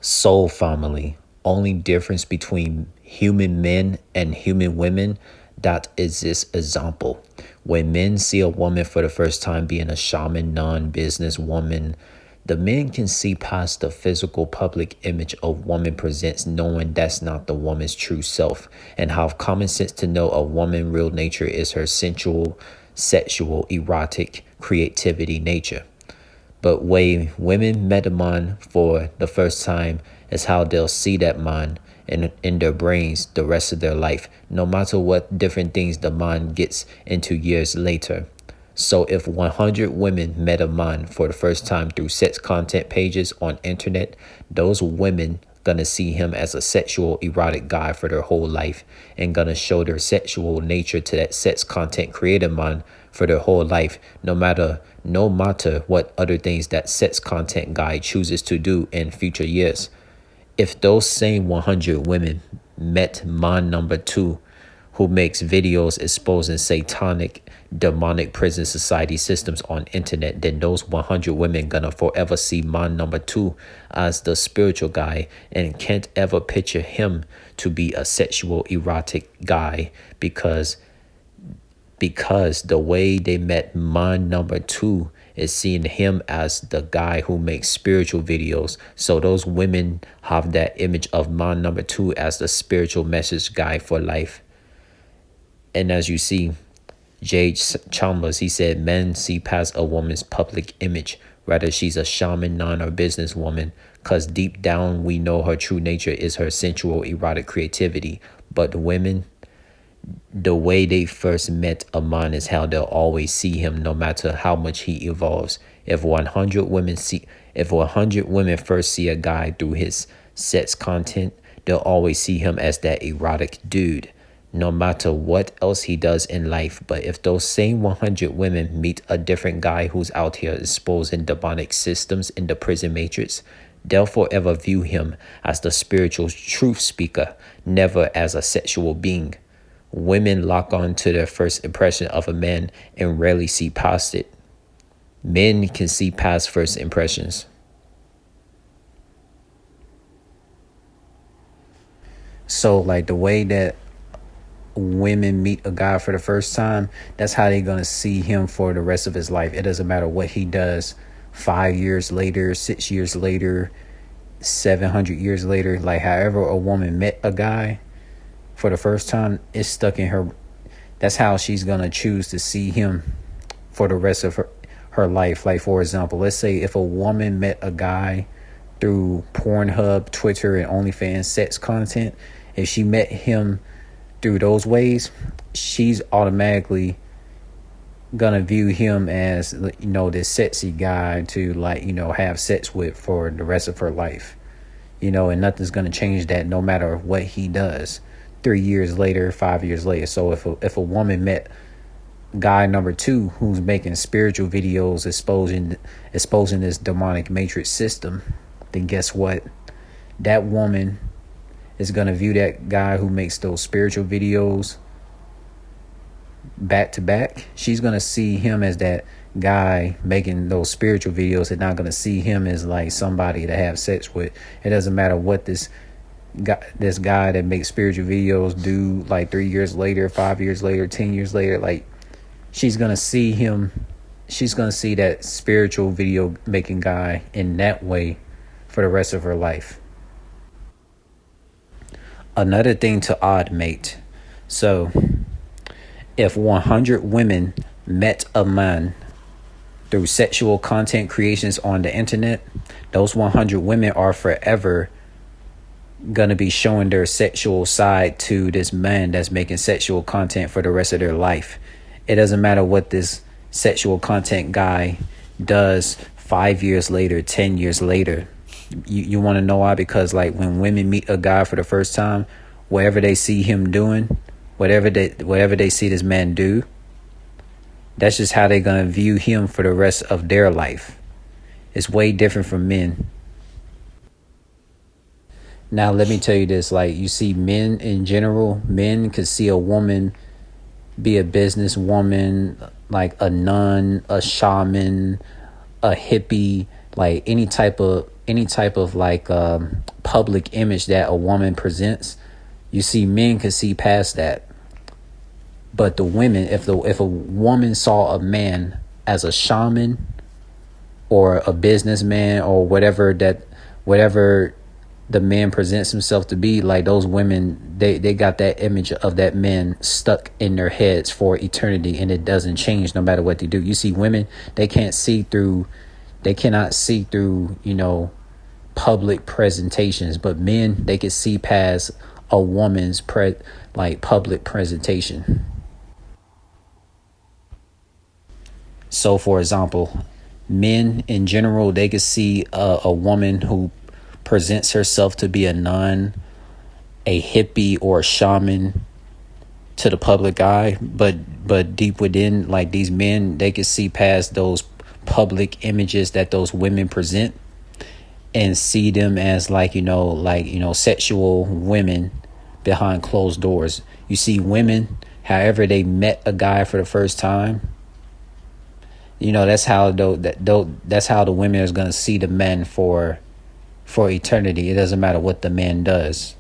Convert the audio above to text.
Soul family. Only difference between human men and human women, that is this example. When men see a woman for the first time being a shaman, non-business woman, the men can see past the physical public image a woman presents, knowing that's not the woman's true self, and have common sense to know a woman's real nature is her sensual, sexual, erotic, creativity nature. But way women met a man for the first time is how they'll see that man in their brains the rest of their life, no matter what different things the man gets into years later. So if 100 women met a man for the first time through sex content pages on internet, those women gonna see him as a sexual erotic guy for their whole life, and gonna show their sexual nature to that sex content creator man for their whole life, no matter what other things that sex content guy chooses to do in future years. If those same 100 women met man number two, who makes videos exposing satanic, demonic prison society systems on internet, then those 100 women gonna forever see man number two as the spiritual guy and can't ever picture him to be a sexual erotic guy, because the way they met man number two is seeing him as the guy who makes spiritual videos. So those women have that image of man number two as the spiritual message guy for life. And as you see, Jade Chalmers, he said, men see past a woman's public image, whether she's a shaman, non or businesswoman, because deep down we know her true nature is her sensual, erotic creativity. But women, the way they first met a man is how they'll always see him, no matter how much he evolves. If 100 women first see a guy through his sex content, they'll always see him as that erotic dude, no matter what else he does in life. But if those same 100 women meet a different guy who's out here exposing demonic systems in the prison matrix, they'll forever view him as the spiritual truth speaker, never as a sexual being. Women lock on to their first impression of a man and rarely see past it. Men can see past first impressions. So like the way that women meet a guy for the first time, that's how they're going to see him for the rest of his life. It doesn't matter what he does 5 years later, 6 years later, 700 years later. Like however a woman met a guy for the first time, it's stuck in her. That's how she's going to choose to see him for the rest of her life. Like, for example, let's say if a woman met a guy through Pornhub, Twitter, and OnlyFans sex content, if she met him through those ways, she's automatically gonna view him as, this sexy guy to have sex with for the rest of her life, and nothing's gonna change that, no matter what he does 3 years later, 5 years later. So if a woman met guy number two who's making spiritual videos exposing this demonic matrix system, then guess what? That woman is going to view that guy who makes those spiritual videos back to back. She's going to see him as that guy making those spiritual videos, and not going to see him as like somebody to have sex with. It doesn't matter what this guy that makes spiritual videos do like 3 years later, 5 years later, 10 years later. Like, she's going to see that spiritual video making guy in that way for the rest of her life. Another thing to automate. So if 100 women met a man through sexual content creations on the internet, those 100 women are forever gonna be showing their sexual side to this man that's making sexual content for the rest of their life. It doesn't matter what this sexual content guy does 5 years later, 10 years later. You want to know why? Because like when women meet a guy for the first time, whatever they see him doing, whatever they see this man do, that's just how they're gonna view him for the rest of their life. It's way different from men. Now, let me tell you this, like, you see men in general, men can see a woman be a businesswoman, like a nun, a shaman, a hippie, like any type of like public image that a woman presents, you see men can see past that. But the women, if a woman saw a man as a shaman or a businessman or whatever the man presents himself to be, like, those women, they got that image of that man stuck in their heads for eternity, and it doesn't change no matter what they do. You see women, they cannot see through, public presentations, but men, they can see past a woman's public presentation. So, for example, men in general, they could see a woman who presents herself to be a hippie or a shaman to the public eye, but deep within, like, these men, they could see past those public images that those women present and see them as, sexual women behind closed doors. You see women, however they met a guy for the first time, that's how that's how the women is going to see the men for eternity. It doesn't matter what the man does.